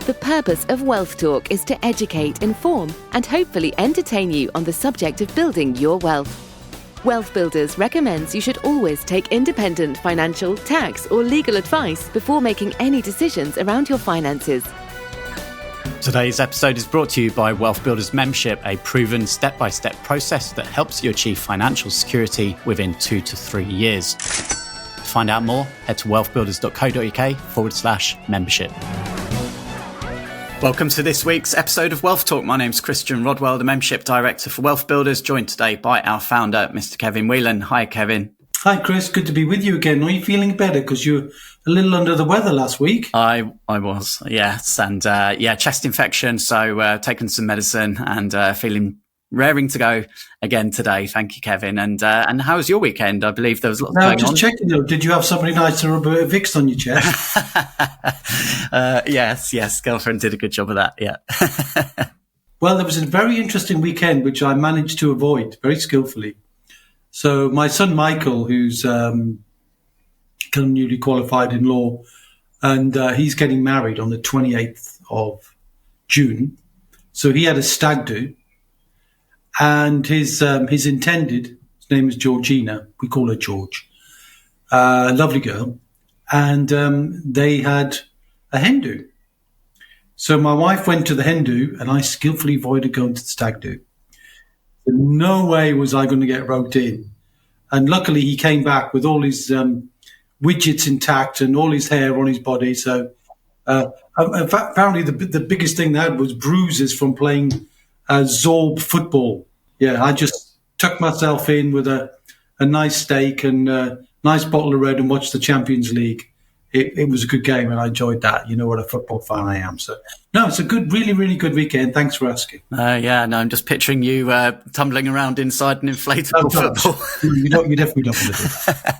The purpose of Wealth Talk is to educate, inform, and hopefully entertain you on the subject of building your wealth. Wealth Builders recommends you should always take independent financial, tax, or legal advice before making any decisions around your finances. Today's episode is brought to you by Wealth Builders Membership, a proven step-by-step process that helps you achieve financial security within 2 to 3 years. To find out more, head to wealthbuilders.co.uk/membership. Welcome to this week's episode of Wealth Talk. My name's Christian Rodwell, the Membership Director for Wealth Builders, joined today by our founder, Mr. Kevin Whelan. Hi, Kevin. Hi, Chris. Good to be with you again. Are you feeling better? Because you were a little under the weather last week. I was, yes. And chest infection. So taking some medicine and feeling raring to go again today. Thank you, Kevin. And how was your weekend? I believe there was lots going on. Just checking though. Did you have somebody nice to rub a bit of Vicks on your chest? Yes. Girlfriend did a good job of that. Yeah. Well, there was a very interesting weekend, which I managed to avoid very skillfully. So my son, Michael, who's kind of newly qualified in law, and he's getting married on the 28th of June. So he had a stag do. And his intended, his name is Georgina, we call her George, lovely girl, and they had a hen do. So my wife went to the hen do, and I skillfully avoided going to the stag do. No way was I going to get roped in. And luckily he came back with all his widgets intact and all his hair on his body. So in fact, apparently the biggest thing they had was bruises from playing Zorb football. Yeah, I just tucked myself in with a nice steak and a nice bottle of red and watched the Champions League. It was a good game and I enjoyed that. You know what a football fan I am. So, no, it's a good, really, really good weekend. Thanks for asking. I'm just picturing you tumbling around inside an inflatable football. You definitely don't want to do it.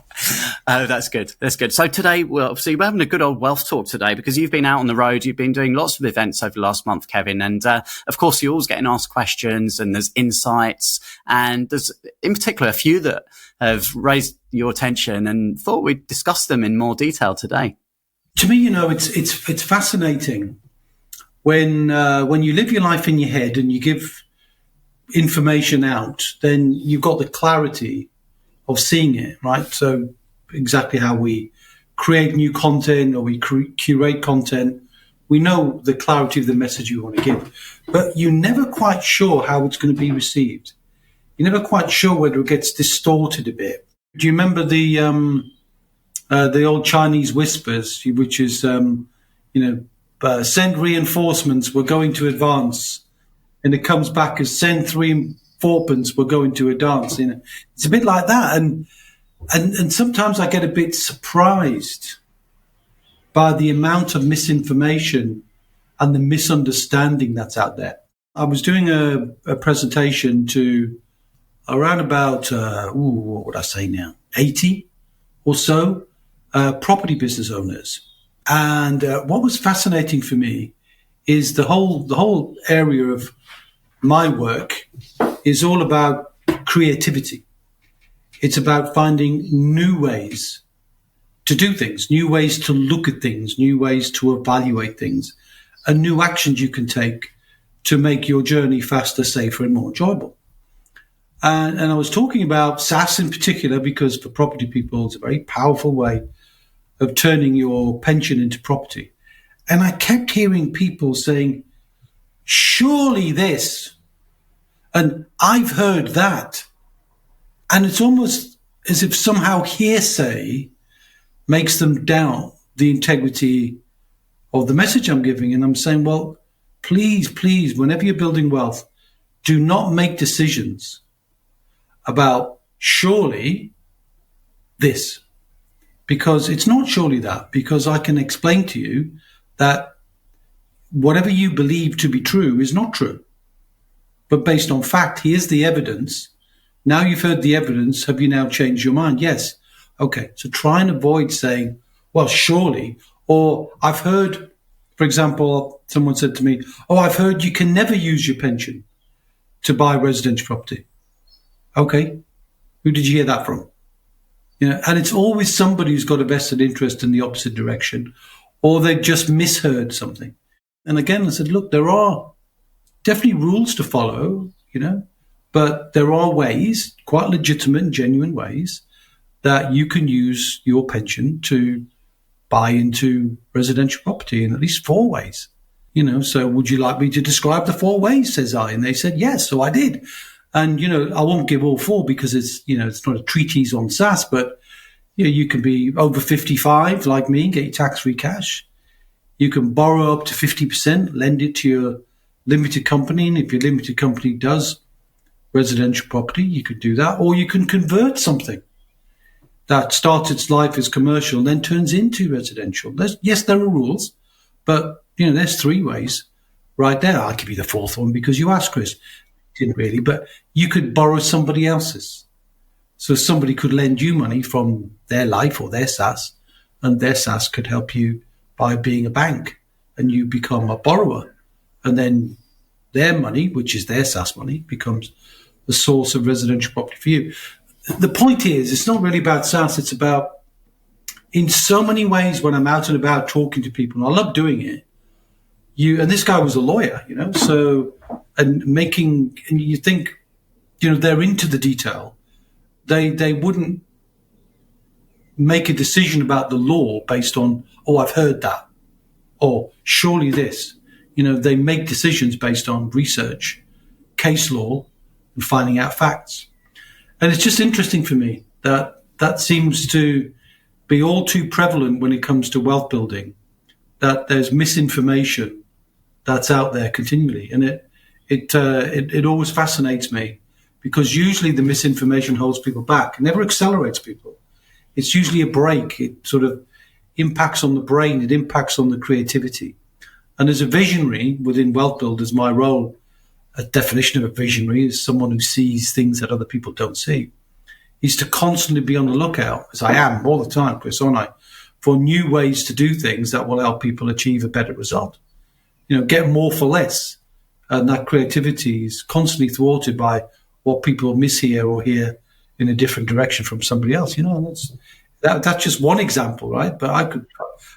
Oh, that's good. That's good. So today, well, obviously, we're having a good old wealth talk today because you've been out on the road. You've been doing lots of events over the last month, Kevin. And of course, you're always getting asked questions and there's insights. And there's in particular a few that have raised your attention and thought we'd discuss them in more detail today. To me, it's fascinating when you live your life in your head and you give information out, then you've got the clarity of seeing it, right? So exactly how we create new content or we curate content, we know the clarity of the message you want to give, but you're never quite sure how it's going to be received. You're never quite sure whether it gets distorted a bit. Do you remember the old Chinese whispers, which is, send reinforcements, we're going to advance. And it comes back as send 3 fourpence, we're going to advance. You know, it's a bit like that. And sometimes I get a bit surprised by the amount of misinformation and the misunderstanding that's out there. I was doing a presentation to around about, what would I say now, 80 or so property business owners. And what was fascinating for me is the whole area of my work is all about creativity. It's about finding new ways to do things, new ways to look at things, new ways to evaluate things, and new actions you can take to make your journey faster, safer, and more enjoyable. And I was talking about SSAS in particular because for property people, it's a very powerful way of turning your pension into property. And I kept hearing people saying, surely this, and I've heard that. And it's almost as if somehow hearsay makes them doubt the integrity of the message I'm giving. And I'm saying, well, please, whenever you're building wealth, do not make decisions about surely this, because it's not surely that, because I can explain to you that whatever you believe to be true is not true. But based on fact, here's the evidence. Now you've heard the evidence. Have you now changed your mind? Yes. Okay. So try and avoid saying, well, surely, or I've heard, for example, someone said to me, I've heard you can never use your pension to buy residential property. Okay. Who did you hear that from? And it's always somebody who's got a vested interest in the opposite direction, or they've just misheard something. And again, I said, look, there are definitely rules to follow, but there are ways, quite legitimate and genuine ways, that you can use your pension to buy into residential property in at least 4 ways. So would you like me to describe the 4 ways, says I? And they said, yes. So I did. And, I won't give all 4 because it's not a treatise on SSAS, but, you can be over 55 like me and get your tax-free cash. You can borrow up to 50%, lend it to your limited company. And if your limited company does residential property, you could do that. Or you can convert something that starts its life as commercial and then turns into residential. Yes, there are rules, but, there's 3 ways right there. I'll give you the 4th one because you asked, Chris. Didn't really, but you could borrow somebody else's. So somebody could lend you money from their life or their SSAS, and their SSAS could help you by being a bank, and you become a borrower. And then their money, which is their SSAS money, becomes the source of residential property for you. The point is, it's not really about SSAS. It's about, in so many ways, when I'm out and about talking to people, and I love doing it, and this guy was a lawyer, and you think, they're into the detail. They wouldn't make a decision about the law based on, I've heard that, or surely this. They make decisions based on research, case law, and finding out facts. And it's just interesting for me that seems to be all too prevalent when it comes to wealth building, that there's misinformation that's out there continually. And it always fascinates me, because usually the misinformation holds people back. It never accelerates people. It's usually a brake. It sort of impacts on the brain. It impacts on the creativity. And as a visionary within Wealth Builders, my role, a definition of a visionary, is someone who sees things that other people don't see, is to constantly be on the lookout, as I am all the time, Chris, aren't I, for new ways to do things that will help people achieve a better result. Get more for less. And that creativity is constantly thwarted by what people mishear or hear in a different direction from somebody else. That's just one example, right? But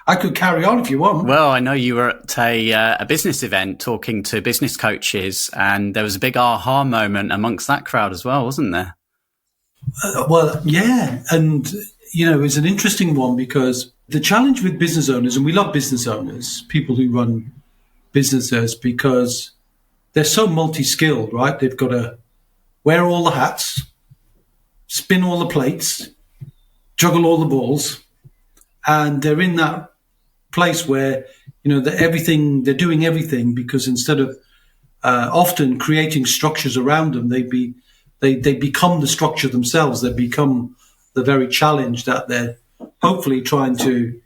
I could carry on if you want. Well, I know you were at a business event talking to business coaches, and there was a big aha moment amongst that crowd as well, wasn't there? Well, yeah. And, it's an interesting one, because the challenge with business owners, and we love business owners, people who run businesses, because they're so multi-skilled, right? They've got to wear all the hats, spin all the plates, juggle all the balls, and they're in that place where, they're doing everything, because instead of often creating structures around them, they become the structure themselves. They become the very challenge that they're hopefully trying to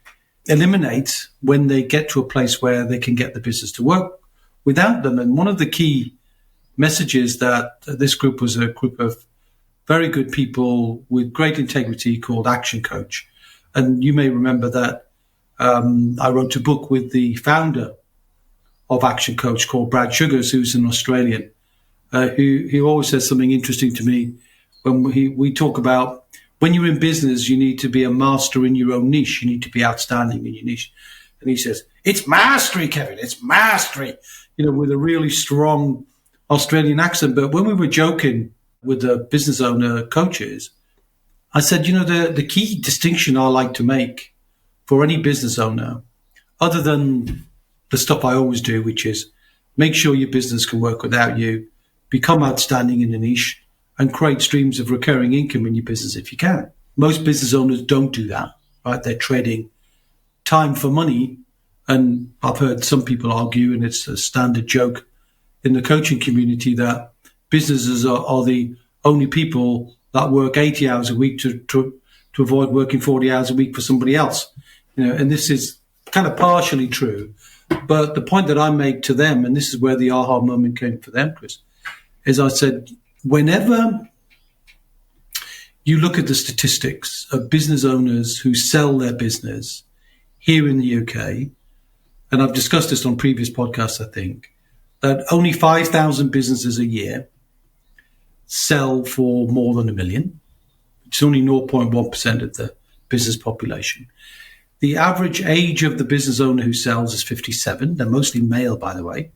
eliminate when they get to a place where they can get the business to work without them. And one of the key messages that this group was a group of very good people with great integrity called Action Coach. And you may remember that I wrote a book with the founder of Action Coach called Brad Sugars, who's an Australian, who always says something interesting to me when we talk about, when you're in business, you need to be a master in your own niche. You need to be outstanding in your niche. And he says, it's mastery, Kevin, it's mastery, with a really strong Australian accent. But when we were joking with the business owner coaches, I said, the key distinction I like to make for any business owner, other than the stuff I always do, which is make sure your business can work without you, become outstanding in a niche, and create streams of recurring income in your business if you can. Most business owners don't do that, right? They're trading time for money. And I've heard some people argue, and it's a standard joke in the coaching community, that businesses are the only people that work 80 hours a week to avoid working 40 hours a week for somebody else. And this is kind of partially true. But the point that I make to them, and this is where the aha moment came for them, Chris, is I said, whenever you look at the statistics of business owners who sell their business here in the UK, and I've discussed this on previous podcasts, I think, that only 5,000 businesses a year sell for more than $1 million, which is only 0.1% of the business population. The average age of the business owner who sells is 57. They're mostly male, by the way.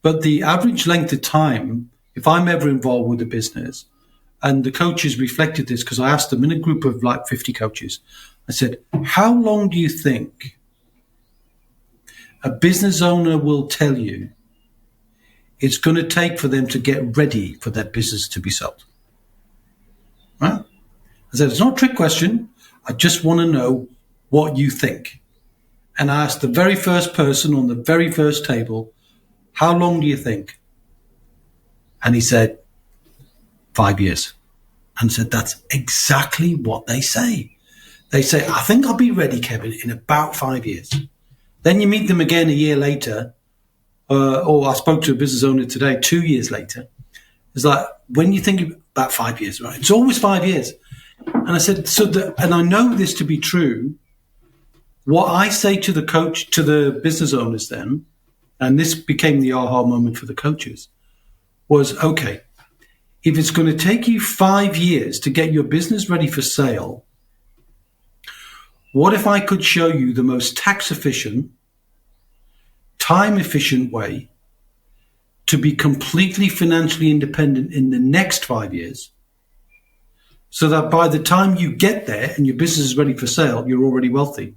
But the average length of time, if I'm ever involved with a business, and the coaches reflected this because I asked them in a group of like 50 coaches, I said, how long do you think a business owner will tell you it's going to take for them to get ready for their business to be sold? Right? I said, it's not a trick question. I just want to know what you think. And I asked the very first person on the very first table, how long do you think? And he said, 5 years. And I said, that's exactly what they say. They say, I think I'll be ready, Kevin, in about 5 years. Then you meet them again a year later, or I spoke to a business owner today, 2 years later. It's like, when you think about 5 years, right? It's always 5 years. And I said, and I know this to be true. What I say to the coach, to the business owners then, and this became the aha moment for the coaches, was, okay, if it's going to take you 5 years to get your business ready for sale, what if I could show you the most tax efficient, time efficient way to be completely financially independent in the next 5 years, so that by the time you get there and your business is ready for sale, you're already wealthy.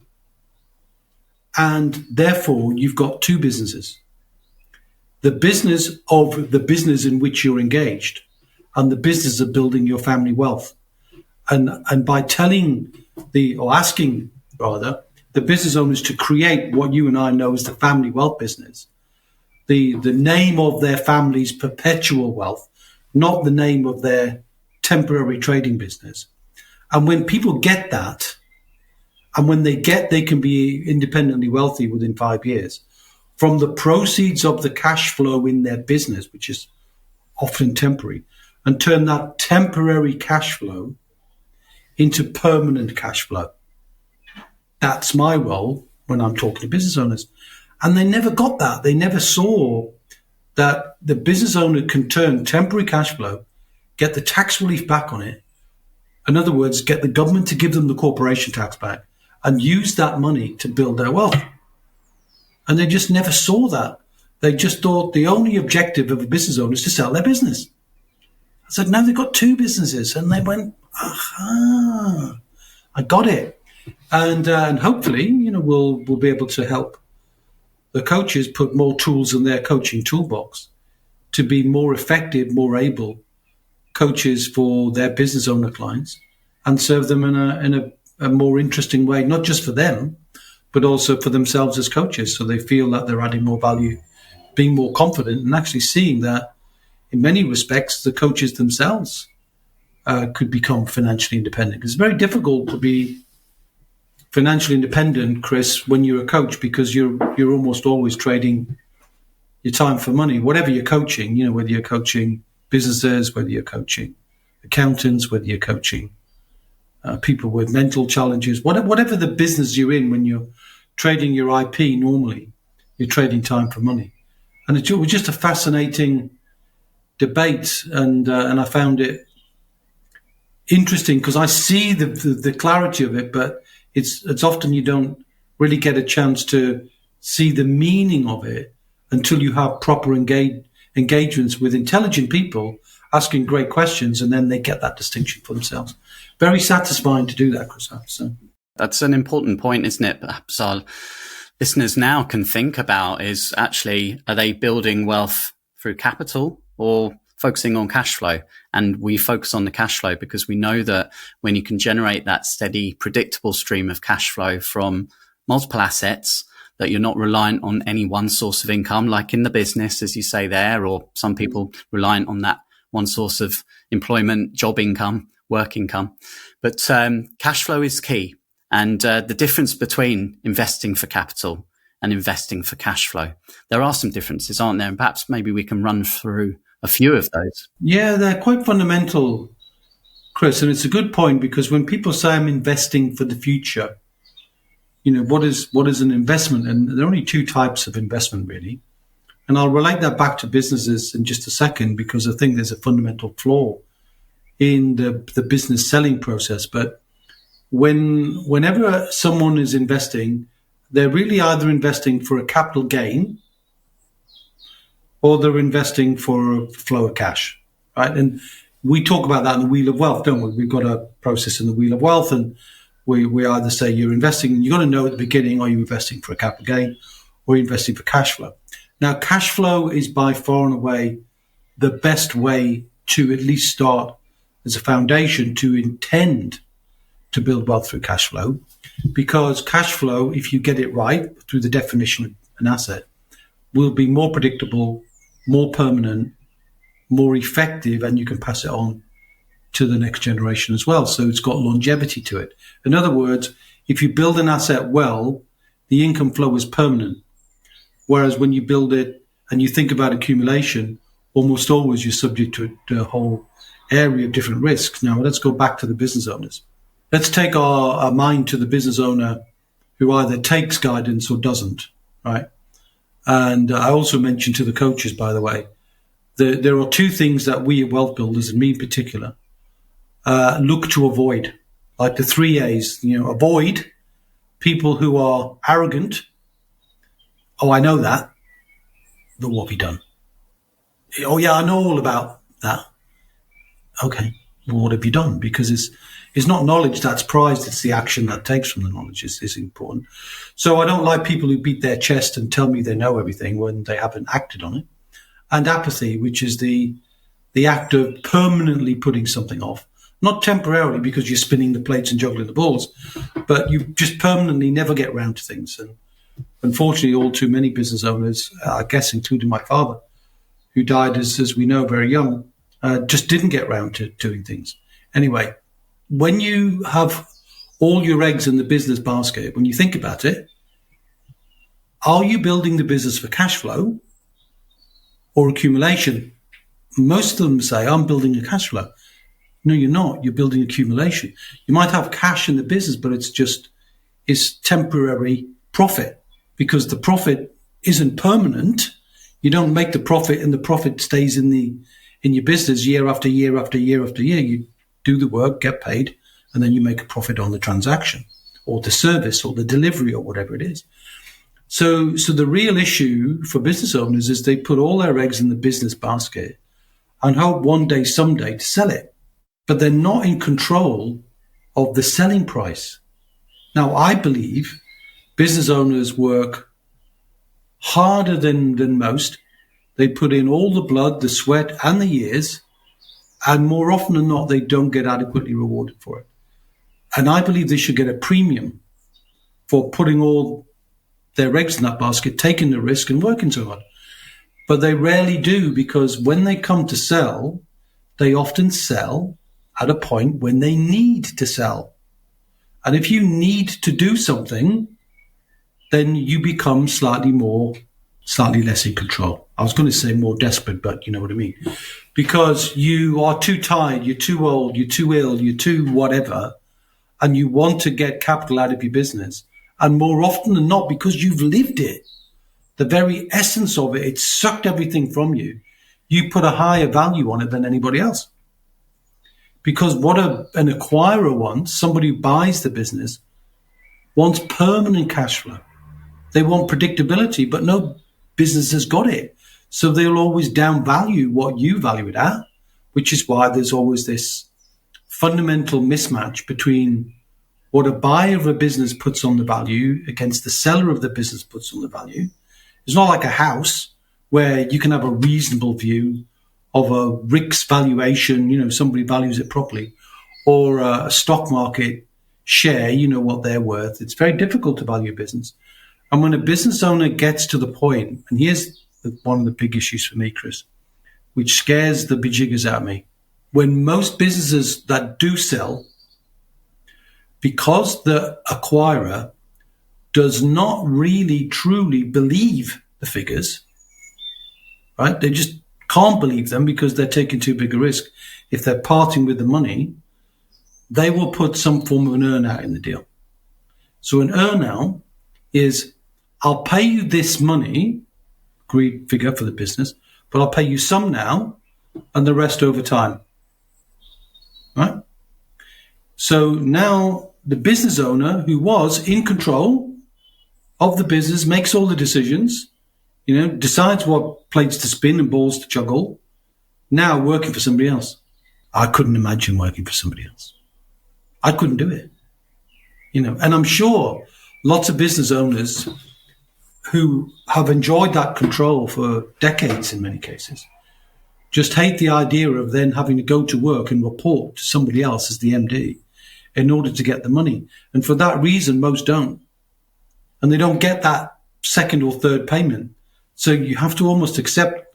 And therefore, you've got two businesses. The business of the business in which you're engaged and the business of building your family wealth. And by asking the business owners to create what you and I know as the family wealth business, the name of their family's perpetual wealth, not the name of their temporary trading business. And when people get that, and when they can be independently wealthy within 5 years, from the proceeds of the cash flow in their business, which is often temporary, and turn that temporary cash flow into permanent cash flow. That's my role when I'm talking to business owners. And they never got that. They never saw that the business owner can turn temporary cash flow, get the tax relief back on it. In other words, get the government to give them the corporation tax back and use that money to build their wealth. And they just never saw that. They just thought the only objective of a business owner is to sell their business. I said, no, they've got two businesses. And they went, aha, I got it. And hopefully, we'll be able to help the coaches put more tools in their coaching toolbox to be more effective, more able coaches for their business owner clients and serve them in a more interesting way, not just for them, but also for themselves as coaches. So they feel that they're adding more value, being more confident, and actually seeing that in many respects, the coaches themselves could become financially independent. It's very difficult to be financially independent, Chris, when you're a coach, because you're almost always trading your time for money. Whatever you're coaching, whether you're coaching businesses, whether you're coaching accountants, whether you're coaching people with mental challenges, whatever the business you're in, when you're trading your IP, normally you're trading time for money. And it was just a fascinating debate, and I found it interesting because I see the clarity of it, but it's often you don't really get a chance to see the meaning of it until you have proper engagements with intelligent people asking great questions, and then they get that distinction for themselves. Very satisfying to do that, Chris. So that's an important point, isn't it? Perhaps our listeners now can think about is actually, are they building wealth through capital or focusing on cash flow? And we focus on the cash flow because we know that when you can generate that steady, predictable stream of cash flow from multiple assets, that you're not reliant on any one source of income, like in the business, as you say there, or some people reliant on that one source of employment, job income, work income. But cash flow is key. And the difference between investing for capital and investing for cash flow, there are some differences, aren't there? And perhaps maybe we can run through a few of those. Yeah, they're quite fundamental, Chris. And it's a good point, because when people say I'm investing for the future, what is an investment? And there are only two types of investment, really. And I'll relate that back to businesses in just a second, because I think there's a fundamental flaw in the business selling process. But whenever someone is investing, they're really either investing for a capital gain or they're investing for a flow of cash, right? And we talk about that in the Wheel of Wealth, don't we? We've got a process in the Wheel of Wealth, and we either say you're investing, you've got to know at the beginning, are you investing for a capital gain or are you investing for cash flow? Now, cash flow is by far and away the best way to at least start as a foundation to intend to build wealth through cash flow, because cash flow, if you get it right through the definition of an asset, will be more predictable, more permanent, more effective, and you can pass it on to the next generation as well. So it's got longevity to it. In other words, if you build an asset well, the income flow is permanent. Whereas when you build it and you think about accumulation, almost always you're subject to a whole area of different risks. Now, let's go back to the business owners. Let's take our mind to the business owner who either takes guidance or doesn't, right? And I also mentioned to the coaches, by the way, there are two things that we at Wealth Builders, and me in particular, look to avoid, like the 3 A's. Avoid people who are arrogant. Oh, I know that, but what have you done? Oh, yeah, I know all about that. Okay, well, what have you done? Because it's not knowledge that's prized, it's the action that takes from the knowledge is important. So I don't like people who beat their chest and tell me they know everything when they haven't acted on it. And apathy, which is the act of permanently putting something off, not temporarily because you're spinning the plates and juggling the balls, but you just permanently never get around to things. And unfortunately, all too many business owners, I guess including my father, who died, as we know, very young, just didn't get around to doing things. Anyway, when you have all your eggs in the business basket, when you think about it, are you building the business for cash flow or accumulation? Most of them say, I'm building a cash flow. No, you're not. You're building accumulation. You might have cash in the business, but it's temporary profit, because the profit isn't permanent. You don't make the profit and the profit stays in your business year after year after year after year. You do the work, get paid, and then you make a profit on the transaction or the service or the delivery or whatever it is. So the real issue for business owners is they put all their eggs in the business basket and hope one day, someday to sell it. But they're not in control of the selling price. Now, I believe business owners work harder than most. They put in all the blood, the sweat, and the years, and more often than not, they don't get adequately rewarded for it. And I believe they should get a premium for putting all their eggs in that basket, taking the risk and working so hard. But they rarely do, because when they come to sell, they often sell at a point when they need to sell. And if you need to do something, then you become slightly less in control. I was going to say more desperate, but you know what I mean. Because you are too tired, you're too old, you're too ill, you're too whatever, and you want to get capital out of your business. And more often than not, because you've lived it, the very essence of it, it sucked everything from you. You put a higher value on it than anybody else. Because what an acquirer wants, somebody who buys the business, wants permanent cash flow. They want predictability, but no business has got it. So they'll always downvalue what you value it at, which is why there's always this fundamental mismatch between what a buyer of a business puts on the value against the seller of the business puts on the value. It's not like a house where you can have a reasonable view of a RICS valuation, somebody values it properly, or a stock market share, what they're worth. It's very difficult to value a business. And when a business owner gets to the point, and here's one of the big issues for me, Chris, which scares the bejiggers out of me. When most businesses that do sell, because the acquirer does not really truly believe the figures, right? They just can't believe them because they're taking too big a risk. If they're parting with the money, they will put some form of an earn-out in the deal. So an earn-out is, I'll pay you this money, agreed figure for the business, but I'll pay you some now and the rest over time. Right? So now the business owner who was in control of the business, makes all the decisions, decides what plates to spin and balls to juggle, now working for somebody else. I couldn't imagine working for somebody else. I couldn't do it. And I'm sure lots of business owners who have enjoyed that control for decades in many cases just hate the idea of then having to go to work and report to somebody else as the MD in order to get the money. And for that reason, most don't. And they don't get that second or third payment. So you have to almost accept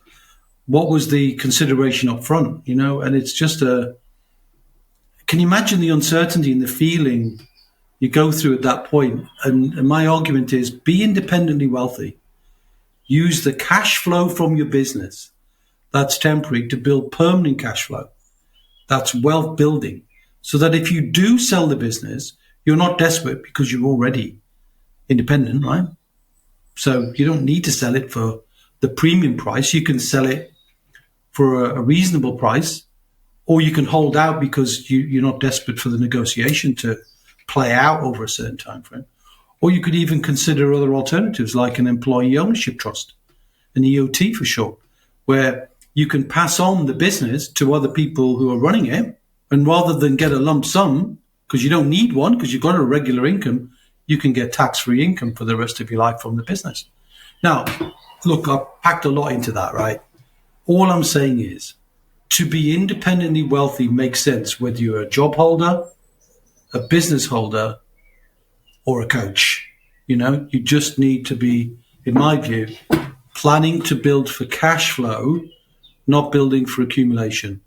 what was the consideration up front, and it's just can you imagine the uncertainty and the feeling you go through at that point? And my argument is be independently wealthy. Use the cash flow from your business that's temporary to build permanent cash flow. That's wealth building. So that if you do sell the business, you're not desperate because you're already independent, right? So you don't need to sell it for the premium price. You can sell it for a reasonable price, or you can hold out because you're not desperate for the negotiation to play out over a certain time frame. Or you could even consider other alternatives like an employee ownership trust, an EOT for short, where you can pass on the business to other people who are running it. And rather than get a lump sum, because you don't need one, because you've got a regular income, you can get tax-free income for the rest of your life from the business. Now, look, I've packed a lot into that, right? All I'm saying is to be independently wealthy makes sense whether you're a job holder, a business holder, or a coach. You just need to be, in my view, planning to build for cash flow, not building for accumulation.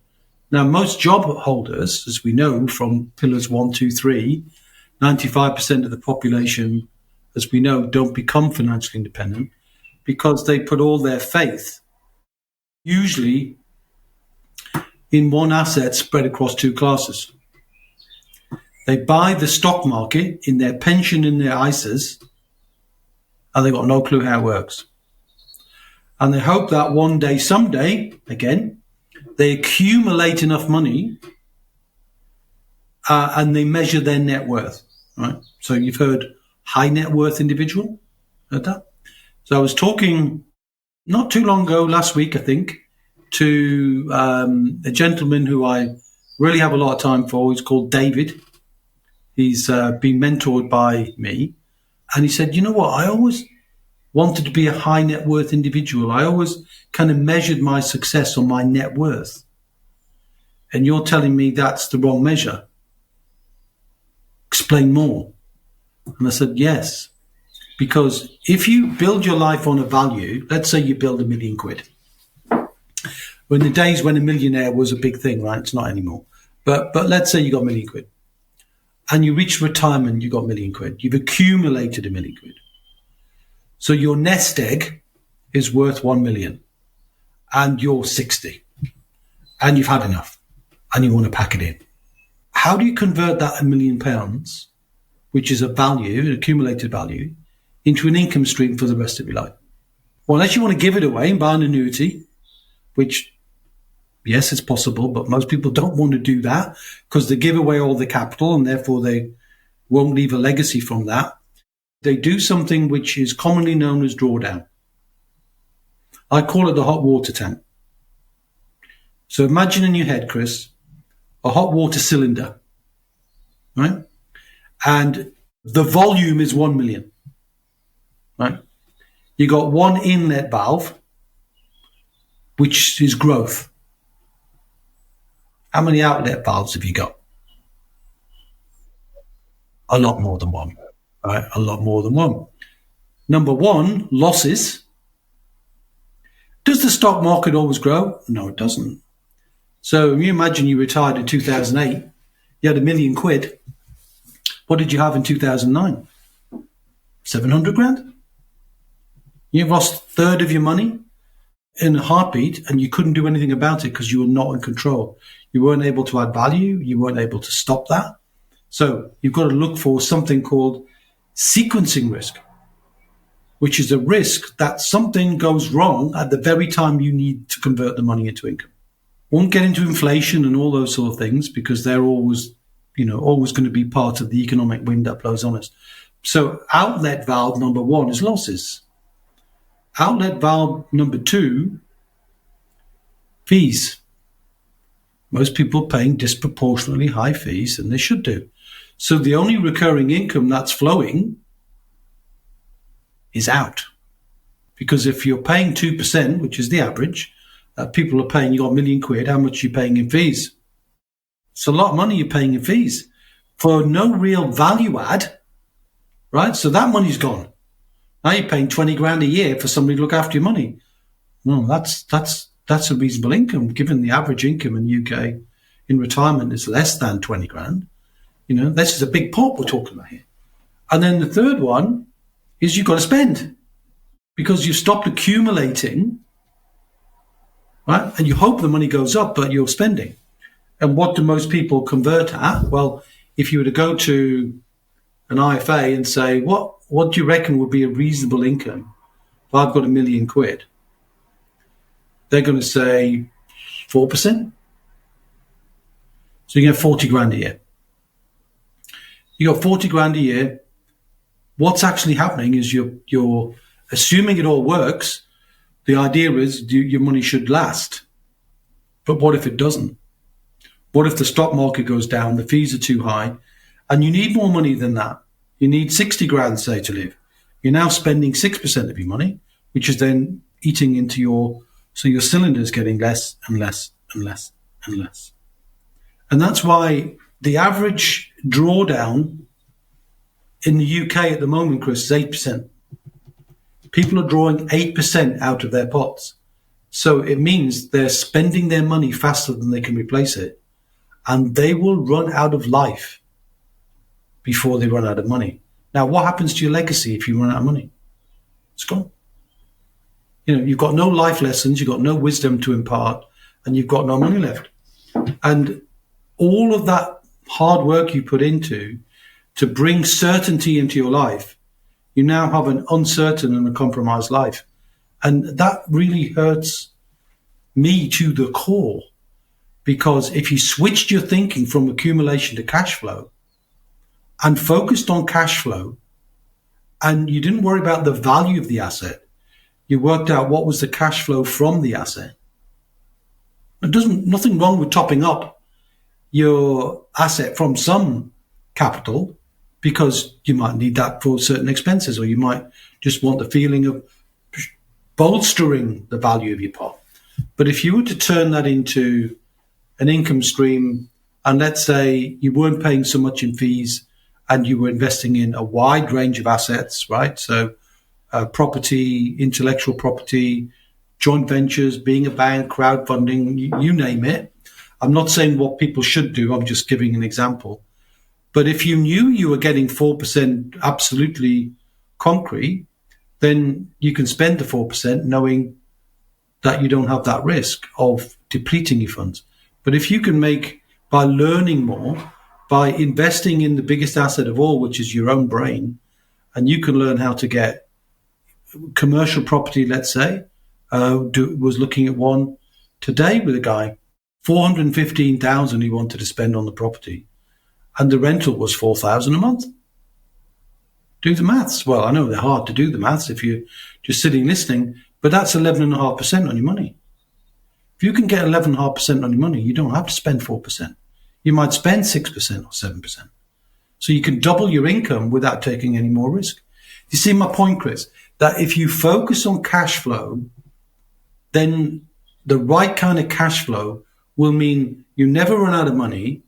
Now, most job holders, as we know from pillars 1, 2, 3, 95% of the population, as we know, don't become financially independent because they put all their faith, usually, in one asset spread across two classes. They buy the stock market in their pension, in their ISAs, and they've got no clue how it works. And they hope that one day, someday, again, they accumulate enough money and they measure their net worth, right? So you've heard high net worth individual, heard that? So I was talking not too long ago, last week, I think, to a gentleman who I really have a lot of time for. He's called David. He's been mentored by me. And he said, you know what, I always wanted to be a high net worth individual. I always kind of measured my success on my net worth. And you're telling me that's the wrong measure. Explain more. And I said, yes. Because if you build your life on a value, let's say you build £1 million. Well, in the days when a millionaire was a big thing, right? It's not anymore. But let's say you got £1 million. And you reach retirement, you got £1 million. You've accumulated £1 million. So your nest egg is worth 1 million and you're 60 and you've had enough and you want to pack it in. How do you convert that £1 million, which is a value, an accumulated value, into an income stream for the rest of your life? Well, unless you want to give it away and buy an annuity, which, yes, it's possible, but most people don't want to do that because they give away all the capital and therefore they won't leave a legacy from that. They do something which is commonly known as drawdown. I call it the hot water tank. So imagine in your head, Chris, a hot water cylinder, right? And the volume is 1 million, right? You got one inlet valve, which is growth. How many outlet valves have you got? A lot more than one. Right, a lot more than one. Number one, losses. Does the stock market always grow? No, it doesn't. So if you imagine you retired in 2008, you had £1 million. What did you have in 2009? 700 grand? You've lost a third of your money in a heartbeat and you couldn't do anything about it because you were not in control. You weren't able to add value. You weren't able to stop that. So you've got to look for something called sequencing risk, which is a risk that something goes wrong at the very time you need to convert the money into income. Won't get into inflation and all those sort of things because they're always always going to be part of the economic wind that blows on us. So outlet valve number 1 is losses. Outlet valve number 2, fees. Most people are paying disproportionately high fees than they should do. So the only recurring income that's flowing is out. Because if you're paying 2%, which is the average, people are paying, you got £1 million, how much are you paying in fees? It's a lot of money you're paying in fees for no real value add, right? So that money's gone. Now you're paying 20 grand a year for somebody to look after your money. No, that's a reasonable income, given the average income in the UK in retirement is less than 20 grand. This is a big pot we're talking about here. And then the third one is you've got to spend because you've stopped accumulating, right? And you hope the money goes up, but you're spending. And what do most people convert at? Well, if you were to go to an IFA and say, what do you reckon would be a reasonable income if I've got £1 million? They're going to say 4%. So you get 40 grand a year. You got 40 grand a year. What's actually happening is you're assuming it all works. The idea is your money should last. But what if it doesn't? What if the stock market goes down, the fees are too high, and you need more money than that? You need 60 grand, say, to live. You're now spending 6% of your money, which is then eating into so your cylinder's getting less and less and less and less. And that's why the average drawdown in the UK at the moment, Chris, is 8%. People are drawing 8% out of their pots. So it means they're spending their money faster than they can replace it. And they will run out of life before they run out of money. Now, what happens to your legacy if you run out of money? It's gone. You've got no life lessons, you've got no wisdom to impart, and you've got no money left. And all of that hard work you put into to bring certainty into your life, you now have an uncertain and a compromised life. And that really hurts me to the core, because if you switched your thinking from accumulation to cash flow and focused on cash flow, and you didn't worry about the value of the asset, you worked out what was the cash flow from the asset. Nothing wrong with topping up your asset from some capital, because you might need that for certain expenses, or you might just want the feeling of bolstering the value of your pot. But if you were to turn that into an income stream, and let's say you weren't paying so much in fees and you were investing in a wide range of assets, right? So property, intellectual property, joint ventures, being a bank, crowdfunding, you name it. I'm not saying what people should do. I'm just giving an example. But if you knew you were getting 4% absolutely concrete, then you can spend the 4% knowing that you don't have that risk of depleting your funds. But if you can make, by learning more, by investing in the biggest asset of all, which is your own brain, and you can learn how to get commercial property, let's say, was looking at one today with a guy, 415,000 he wanted to spend on the property, and the rental was 4,000 a month. Do the maths. Well, I know they're hard to do the maths if you're just sitting listening, but that's 11.5% on your money. If you can get 11.5% on your money, you don't have to spend 4%. You might spend 6% or 7%. So you can double your income without taking any more risk. You see my point, Chris? That if you focus on cash flow, then the right kind of cash flow will mean you never run out of money.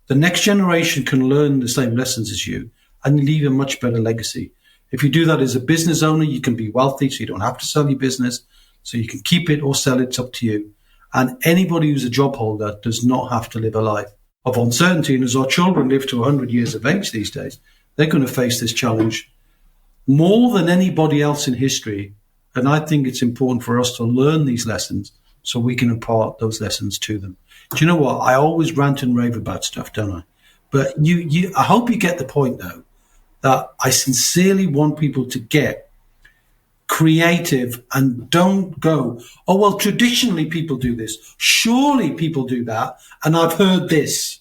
The next generation can learn the same lessons as you and leave a much better legacy. If you do that as a business owner, you can be wealthy, so you don't have to sell your business, so you can keep it or sell it, it's up to you. And anybody who's a job holder does not have to live a life of uncertainty. And as our children live to 100 years of age these days, they're going to face this challenge more than anybody else in history. And I think it's important for us to learn these lessons so we can impart those lessons to them. Do you know what? I always rant and rave about stuff, don't I? But I hope you get the point, though, that I sincerely want people to get creative and don't go, oh, well, traditionally people do this. Surely people do that. And I've heard this.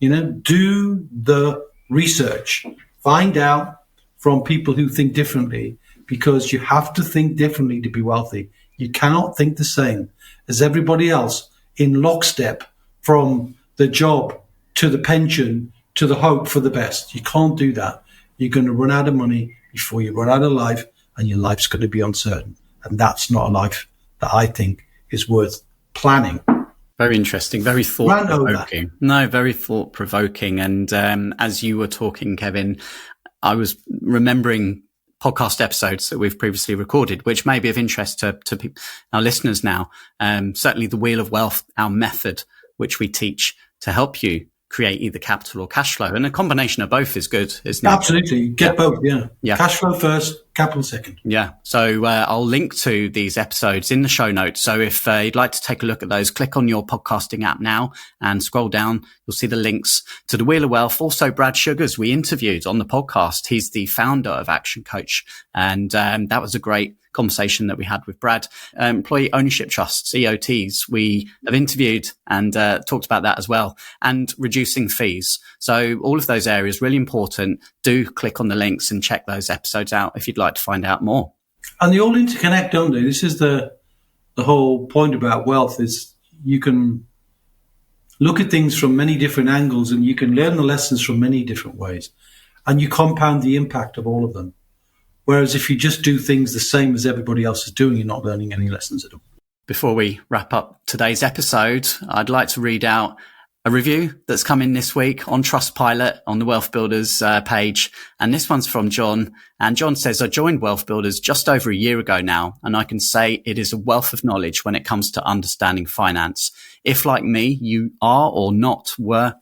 Do the research. Find out from people who think differently, because you have to think differently to be wealthy. You cannot think the same as everybody else in lockstep, from the job to the pension to the hope for the best. You can't do that. You're going to run out of money before you run out of life, and your life's going to be uncertain. And that's not a life that I think is worth planning. Very interesting, very thought-provoking. No, very thought-provoking. And as you were talking, Kevin, I was remembering podcast episodes that we've previously recorded, which may be of interest to our listeners now. Certainly the Wheel of Wealth, our method, which we teach to help you create either capital or cash flow. And a combination of both is good, isn't it? Absolutely. Get both, yeah. Cash flow first, capital second. Yeah. So I'll link to these episodes in the show notes. So if you'd like to take a look at those, click on your podcasting app now and scroll down. You'll see the links to the Wheel of Wealth. Also, Brad Sugars, we interviewed on the podcast. He's the founder of Action Coach. And that was a great conversation that we had with Brad. Employee ownership trusts, EOTs, we have interviewed and talked about that as well, and reducing fees. So all of those areas really important. Do click on the links and check those episodes out if you'd like to find out more. And they all interconnect, don't they? This is the whole point about wealth, is you can look at things from many different angles, and you can learn the lessons from many different ways, and you compound the impact of all of them. Whereas if you just do things the same as everybody else is doing, you're not learning any lessons at all. Before we wrap up today's episode, I'd like to read out a review that's come in this week on Trustpilot on the Wealth Builders page. And this one's from John. And John says, I joined Wealth Builders just over a year ago now, and I can say it is a wealth of knowledge when it comes to understanding finance. If, like me, you are or not were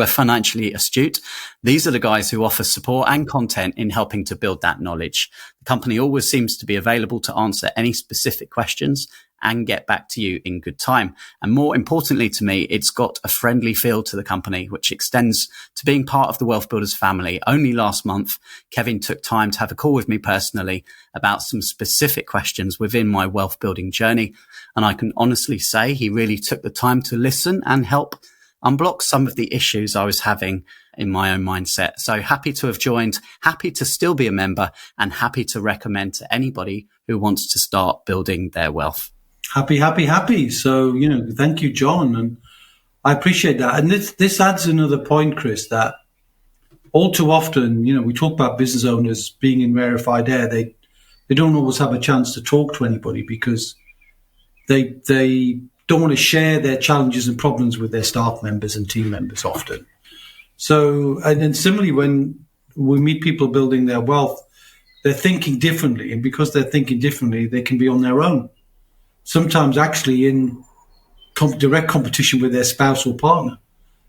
financially astute, these are the guys who offer support and content in helping to build that knowledge. The company always seems to be available to answer any specific questions and get back to you in good time. And more importantly to me, it's got a friendly feel to the company, which extends to being part of the Wealth Builders family. Only last month, Kevin took time to have a call with me personally about some specific questions within my wealth building journey. And I can honestly say he really took the time to listen and help unblock some of the issues I was having in my own mindset. So happy to have joined, happy to still be a member, and happy to recommend to anybody who wants to start building their wealth. Happy. So, thank you, John. And I appreciate that. And this adds another point, Chris, that all too often, we talk about business owners being in rarefied air. They don't always have a chance to talk to anybody because they don't want to share their challenges and problems with their staff members and team members often. So, and then similarly, when we meet people building their wealth, they're thinking differently. And because they're thinking differently, they can be on their own. Sometimes actually in direct competition with their spouse or partner.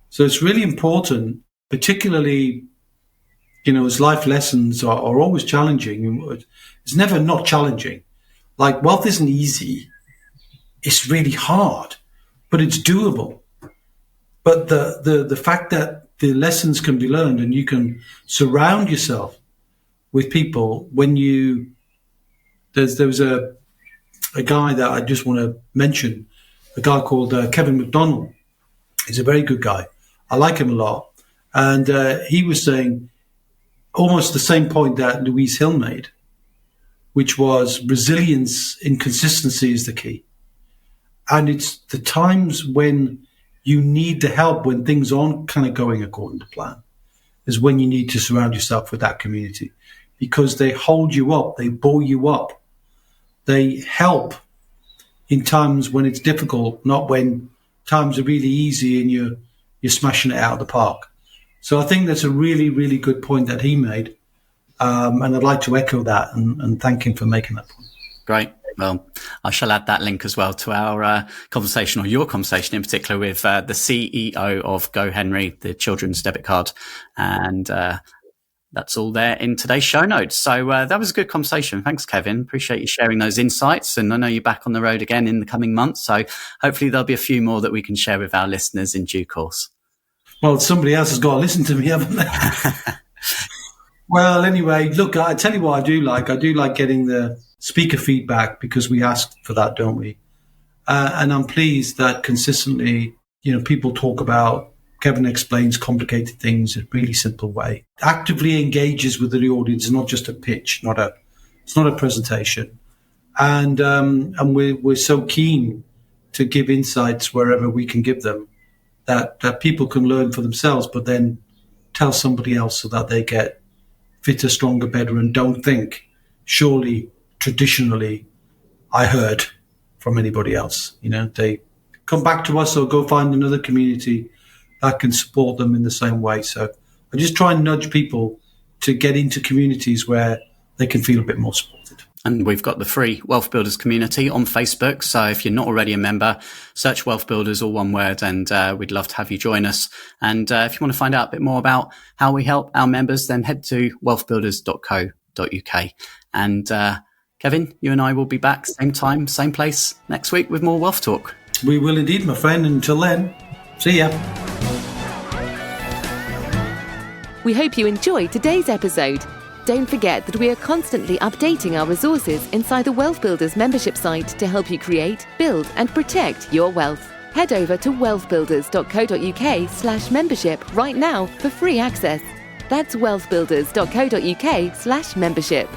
So it's really important, particularly, as life lessons are always challenging. It's never not challenging. Like, wealth isn't easy. It's really hard, but it's doable. But the fact that the lessons can be learned and you can surround yourself with people when there was a guy that I just want to mention, a guy called Kevin McDonald. He's a very good guy. I like him a lot. And he was saying almost the same point that Louise Hill made, which was resilience in consistency is the key. And it's the times when you need the help, when things aren't kind of going according to plan, is when you need to surround yourself with that community, because they hold you up, they buoy you up. They help in times when it's difficult, not when times are really easy and you're smashing it out of the park. So I think that's a really, really good point that he made. And I'd like to echo that and thank him for making that point. Great. Well, I shall add that link as well to our conversation, or your conversation in particular, with the CEO of Go Henry, the children's debit card. And that's all there in today's show notes. So that was a good conversation. Thanks, Kevin. Appreciate you sharing those insights. And I know you're back on the road again in the coming months. So hopefully there'll be a few more that we can share with our listeners in due course. Well, somebody else has got to listen to me, haven't they? Well, anyway, look, I tell you what I do like. I do like getting the speaker feedback because we asked for that, don't we? And I'm pleased that consistently, people talk about Kevin explains complicated things in a really simple way. Actively engages with the audience, not just a pitch, it's not a presentation. And we're so keen to give insights wherever we can give them that people can learn for themselves, but then tell somebody else so that they get fitter, stronger, better, and don't think, surely, traditionally, I heard from anybody else. They come back to us or go find another community that can support them in the same way. So I just try and nudge people to get into communities where they can feel a bit more supported. And we've got the free Wealth Builders community on Facebook. So if you're not already a member, search Wealth Builders, all one word, and we'd love to have you join us. And if you want to find out a bit more about how we help our members, then head to wealthbuilders.co.uk. And Kevin, you and I will be back same time, same place next week with more Wealth Talk. We will indeed, my friend. Until then, see ya. We hope you enjoyed today's episode. Don't forget that we are constantly updating our resources inside the Wealth Builders membership site to help you create, build and protect your wealth. Head over to wealthbuilders.co.uk/membership right now for free access. That's wealthbuilders.co.uk/membership.